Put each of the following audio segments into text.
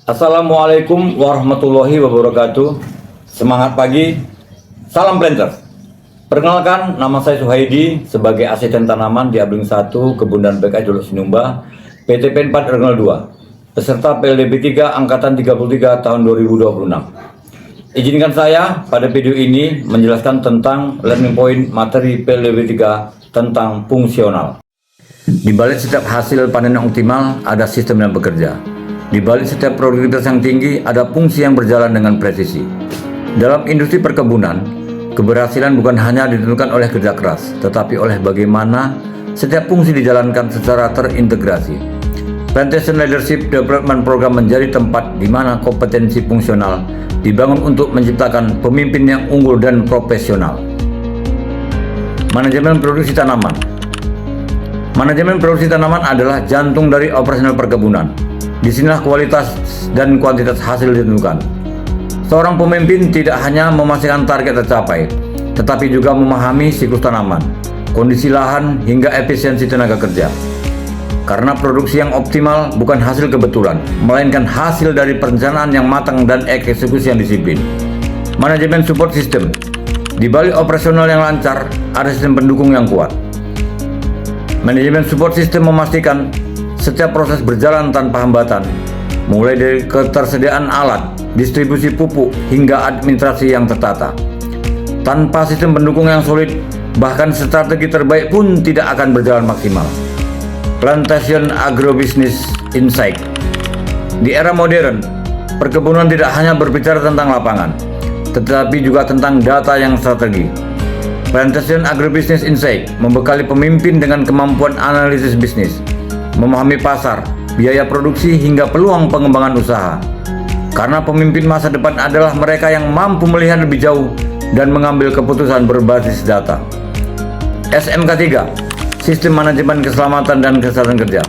Assalamualaikum warahmatullahi wabarakatuh. Semangat pagi, salam planters. Perkenalkan, nama saya Suhaidi sebagai asisten tanaman di Abling 1 Kebun dan PKS Dolok Sinumba, PTP 4 Regional 2, peserta PLDB 3 Angkatan 33 tahun 2026. Izinkan saya pada video ini menjelaskan tentang learning point materi PLDB 3 tentang fungsional. Di balik setiap hasil panen yang optimal, ada sistem yang bekerja. Di balik setiap produktivitas yang tinggi, ada fungsi yang berjalan dengan presisi. Dalam industri perkebunan, keberhasilan bukan hanya ditentukan oleh kerja keras, tetapi oleh bagaimana setiap fungsi dijalankan secara terintegrasi. Plantation Leadership Development Program menjadi tempat di mana kompetensi fungsional dibangun untuk menciptakan pemimpin yang unggul dan profesional. Manajemen produksi tanaman. Manajemen produksi tanaman adalah jantung dari operasional perkebunan. Disinilah kualitas dan kuantitas hasil ditentukan. Seorang pemimpin tidak hanya memastikan target tercapai, tetapi juga memahami siklus tanaman, kondisi lahan, hingga efisiensi tenaga kerja. Karena produksi yang optimal bukan hasil kebetulan, melainkan hasil dari perencanaan yang matang dan eksekusi yang disiplin. Manajemen support system. Di balik operasional yang lancar, ada sistem pendukung yang kuat. Manajemen support system memastikan setiap proses berjalan tanpa hambatan, mulai dari ketersediaan alat, distribusi pupuk, hingga administrasi yang tertata. Tanpa sistem pendukung yang solid, bahkan strategi terbaik pun tidak akan berjalan maksimal. Plantation Agrobusiness Insight. Di era modern, perkebunan tidak hanya berbicara tentang lapangan, tetapi juga tentang data yang strategi. Plantation Agrobusiness Insight membekali pemimpin dengan kemampuan analisis bisnis, memahami pasar, biaya produksi, hingga peluang pengembangan usaha. Karena pemimpin masa depan adalah mereka yang mampu melihat lebih jauh dan mengambil keputusan berbasis data. SMK 3, Sistem Manajemen Keselamatan dan Kesehatan Kerja.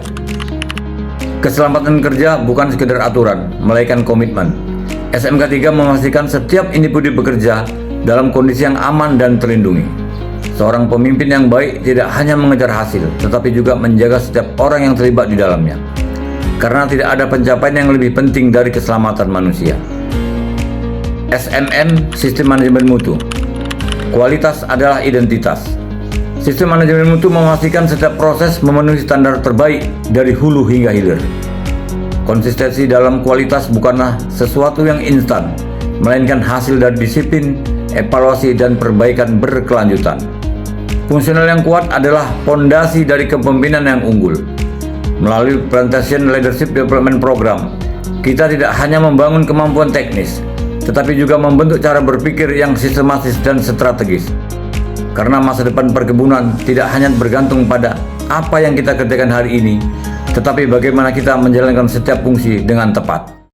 Keselamatan kerja bukan sekedar aturan, melainkan komitmen. SMK 3 memastikan setiap individu bekerja dalam kondisi yang aman dan terlindungi. Seorang pemimpin yang baik tidak hanya mengejar hasil, tetapi juga menjaga setiap orang yang terlibat di dalamnya. Karena tidak ada pencapaian yang lebih penting dari keselamatan manusia. SMM, Sistem Manajemen Mutu. Kualitas adalah identitas. Sistem manajemen mutu memastikan setiap proses memenuhi standar terbaik dari hulu hingga hilir. Konsistensi dalam kualitas bukanlah sesuatu yang instan, melainkan hasil dari disiplin, evaluasi, dan perbaikan berkelanjutan. Fungsional yang kuat adalah fondasi dari kepemimpinan yang unggul. Melalui Plantation Leadership Development Program, kita tidak hanya membangun kemampuan teknis, tetapi juga membentuk cara berpikir yang sistematis dan strategis. Karena masa depan perkebunan tidak hanya bergantung pada apa yang kita kerjakan hari ini, tetapi bagaimana kita menjalankan setiap fungsi dengan tepat.